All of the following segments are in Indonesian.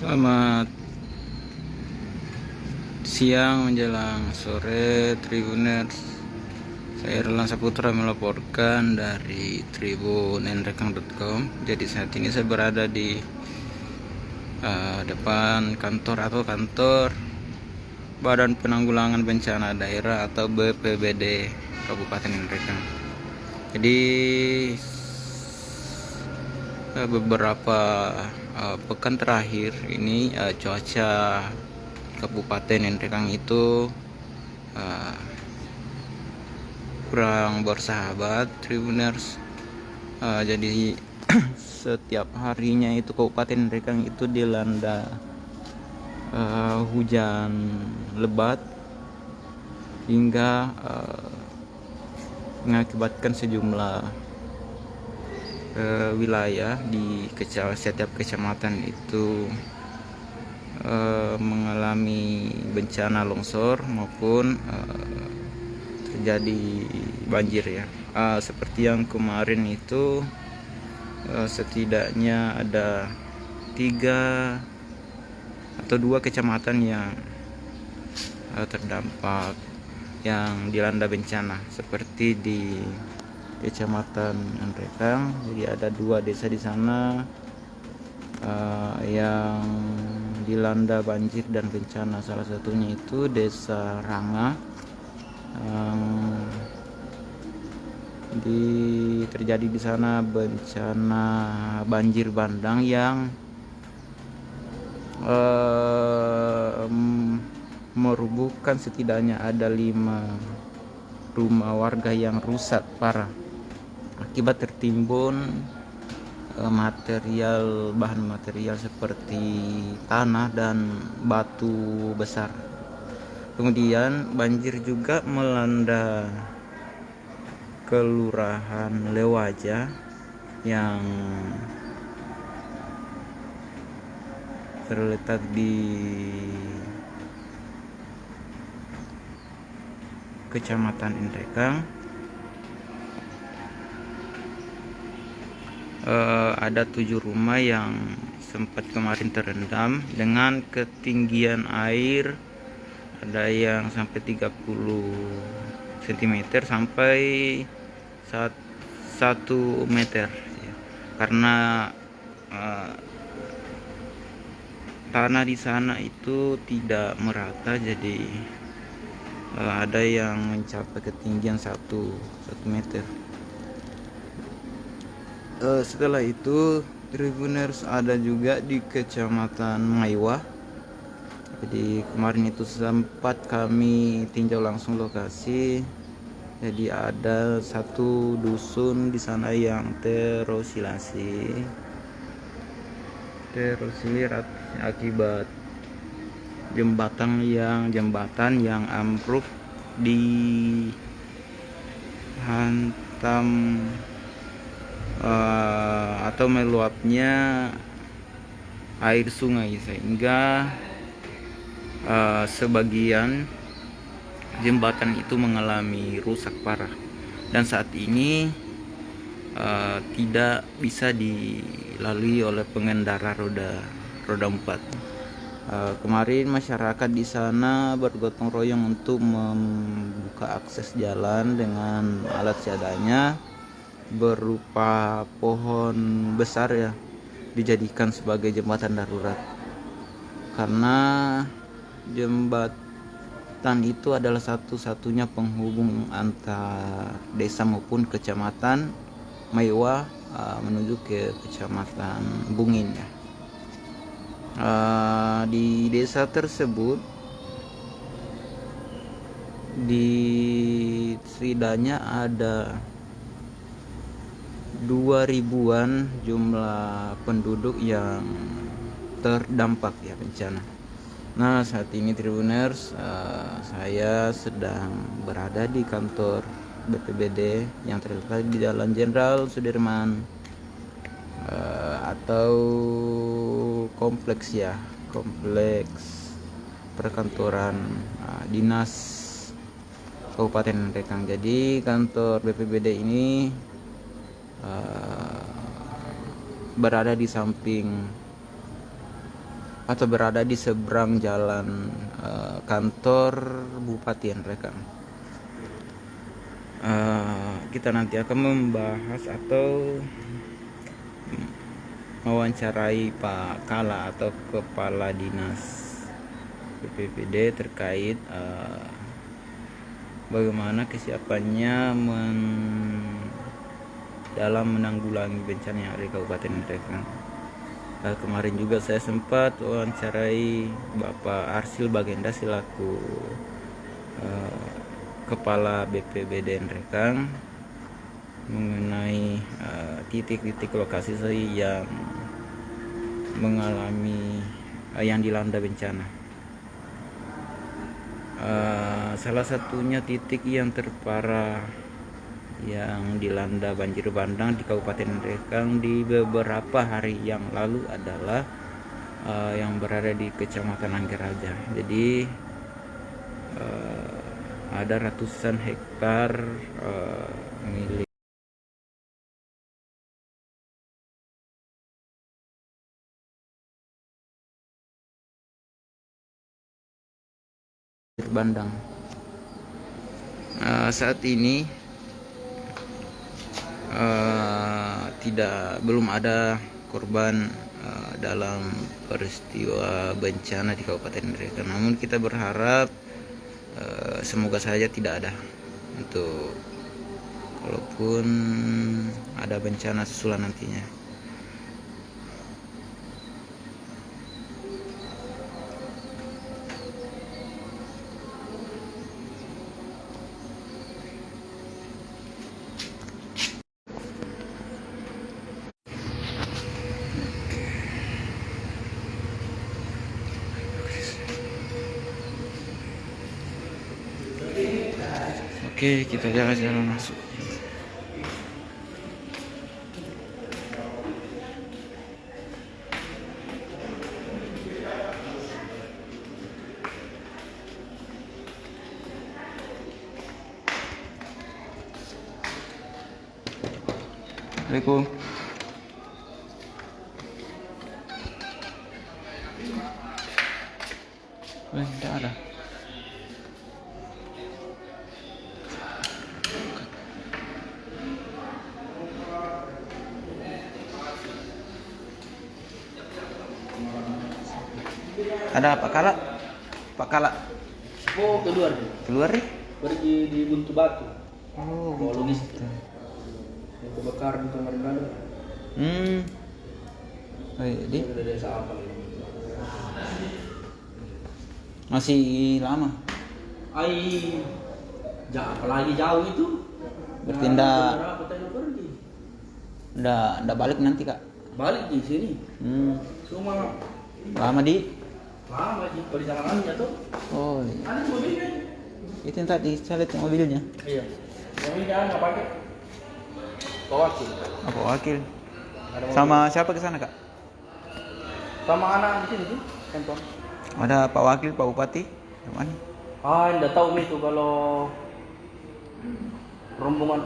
Selamat siang menjelang sore Tribuners. Saya Erlang Saputra melaporkan dari tribunenrekang.com. Jadi saat ini saya berada di depan kantor Badan Penanggulangan Bencana Daerah atau BPBD Kabupaten Nrekang. Jadi beberapa pekan terakhir ini cuaca Kabupaten Nrekang itu kurang bersahabat, Tribuners. Jadi setiap harinya itu Kabupaten Nrekang itu dilanda hujan lebat hingga mengakibatkan sejumlah wilayah di setiap kecamatan itu mengalami bencana longsor maupun terjadi banjir ya. Seperti yang kemarin itu setidaknya ada 2 kecamatan yang terdampak yang dilanda bencana, seperti di Kecamatan Nrekang. Jadi ada 2 desa di sana yang dilanda banjir dan bencana. Salah satunya itu Desa Ranga, terjadi di sana bencana banjir bandang yang merubuhkan setidaknya ada 5 rumah warga yang rusak parah akibat tertimbun bahan material seperti tanah dan batu besar. Kemudian banjir juga melanda Kelurahan Lewaja yang terletak di Kecamatan Nrekang. Ada 7 rumah yang sempat kemarin terendam dengan ketinggian air ada yang sampai 30 cm sampai 1 meter ya. Karena tanah di sana itu tidak merata, jadi ada yang mencapai ketinggian 1 meter. Setelah itu Tribuners ada juga di Kecamatan Maiwah. Jadi kemarin itu sempat kami tinjau langsung lokasi. Jadi ada 1 dusun di sana yang terosilir akibat jembatan yang ambruk dihantam atau meluapnya air sungai, sehingga sebagian jembatan itu mengalami rusak parah dan saat ini tidak bisa dilalui oleh pengendara roda 4. Kemarin masyarakat di sana bergotong royong untuk membuka akses jalan dengan alat seadanya berupa pohon besar ya, dijadikan sebagai jembatan darurat, karena jembatan itu adalah satu-satunya penghubung antar desa maupun kecamatan Maiwah menuju ke Kecamatan Bungin ya. Di desa tersebut setidaknya ada 2.000-an jumlah penduduk yang terdampak ya bencana. Nah, saat ini Tribuners, saya sedang berada di kantor BPBD yang terletak di Jalan Jenderal Sudirman, atau kompleks perkantoran dinas Kabupaten Nrekang. Jadi kantor BPBD ini berada di samping atau berada di seberang jalan kantor Bupati Nrekang. Kita nanti akan membahas atau mewawancarai Pak Kala atau Kepala Dinas BPBD terkait bagaimana kesiapannya dalam menanggulangi bencana yang ada di Kabupaten Nrekang. Kemarin juga saya sempat wawancarai Bapak Arsil Bagenda selaku Kepala BPBD Nrekang mengenai titik-titik lokasi yang mengalami yang dilanda bencana. Salah satunya titik yang terparah yang dilanda banjir bandang di Kabupaten Nrekang di beberapa hari yang lalu adalah yang berada di Kecamatan Anggeraja. Jadi ada ratusan hektar milik bandang. Saat ini belum ada korban dalam peristiwa bencana di Kabupaten Nrekang. Namun kita berharap semoga saja tidak ada, untuk kalaupun ada bencana susulan nantinya. Oke, kita jalan-jalan masuk. Assalamualaikum. Tidak ada. Ada Pak Kala? Pak Kala? Oh, keluar. Keluar nih? Pergi di Buntu Batu. Oh, Bawa logistik. Yang kebakaran kemarin lalu. Oh, iya, di Ada desa apa? masih lama. Apalagi jauh itu. Berarti ndak Berapa tadi pergi? ndak balik nanti, Kak. Balik di sini. Cuma Lama di. lama di perjalanannya tuh. Oh, iya. Ada mobilnya. Itu yang tadi saya lihat mobilnya. Iya. Mobilnya nggak pakai. Wakil. Apa wakil? Ada mobil. Sama siapa ke sana, Kak? Sama anak di sini tuh, kantor. Ada Pak Wakil, Pak Bupati. Mana? Enggak tahu itu kalau rombongan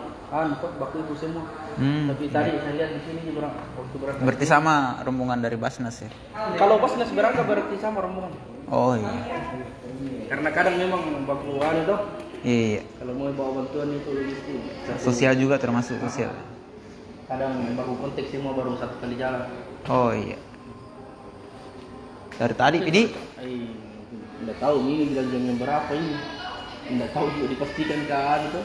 waktu itu semua. Tapi tadi saya lihat di sini waktu berangkat. Berarti sama rombongan dari Basnas ya? Kalau Basnas berangkat berarti sama rombongan. Oh iya. Karena kadang memang baku itu. Iya. Kalau mau bawa bantuan itu logistik. Sosial juga termasuk sosial. Kadang baru konteks semua baru satu kali jalan. Oh iya. Dari tadi ini Enggak tahu ini bilang jam berapa ini. Enggak tahu juga dipastikan kan itu.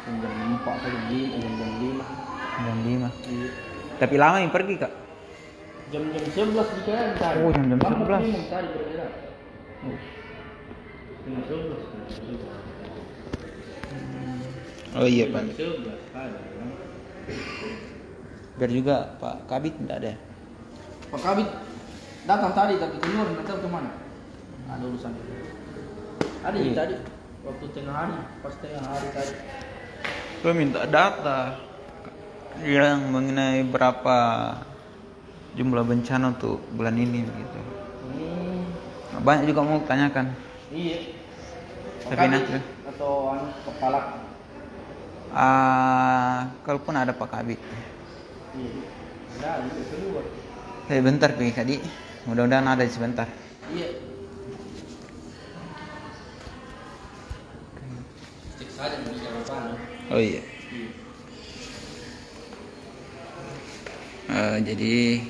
Jam 4 atau jam 5. jam 5. Iya. Tapi lama yang pergi, Kak? Jam 11 di jalan tadi. Oh, jam 11. Memang tadi bergerak. Jam 11. Oh iya, Pak. Jam 11 ada. Biar juga Pak Kabit enggak ada. Pak Kabit datang tadi tapi keluar nggak tahu kemana. Ada urusan. Ada Iya. tadi waktu tengah hari, pas tengah hari tadi. Gue minta data yang mengenai berapa jumlah bencana untuk bulan ini gitu. Banyak juga mau tanyakan. Iya. Pak Tapi Kabit nanti. atau kepala. Kalaupun ada Pak Kabit. Iya. Ada itu keluar. Bentar pergi tadi. Mudah-mudahan ada sebentar. Iya. Cek saja bisa apa no? Oh iya. Jadi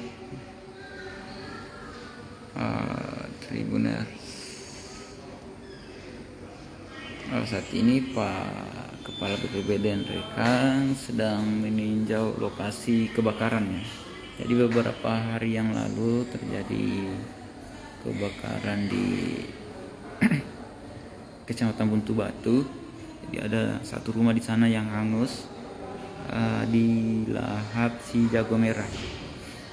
Tribuners, saat ini Pak Kepala BPBD Rekan sedang meninjau lokasi kebakarannya. Jadi beberapa hari yang lalu terjadi kebakaran di Kecamatan Buntu Batu. Jadi ada satu rumah di sana yang hangus di lahap si jago merah.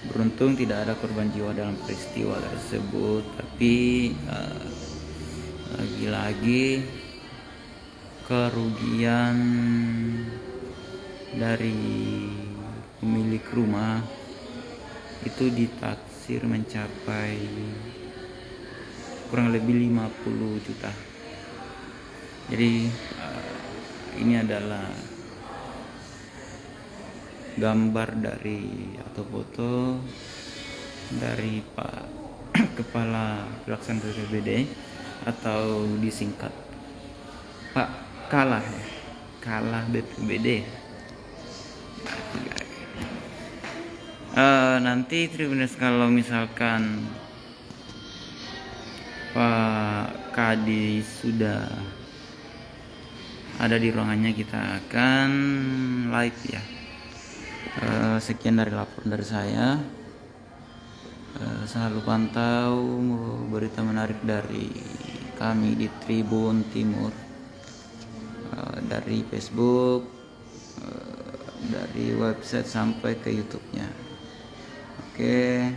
Beruntung tidak ada korban jiwa dalam peristiwa tersebut, tapi lagi-lagi kerugian dari pemilik rumah itu ditaksir mencapai kurang lebih 50 juta. Jadi ini adalah gambar dari atau foto dari Pak Kepala Pelaksana BPBD atau disingkat Pak Kalah ya, Kalah BPBD. Nanti Tribuners kalau misalkan Pak Kadi sudah ada di ruangannya, kita akan live ya. Sekian dari laporan dari saya. Selalu pantau berita menarik dari kami di Tribun Timur, dari Facebook, dari website sampai ke YouTube-nya. Oke.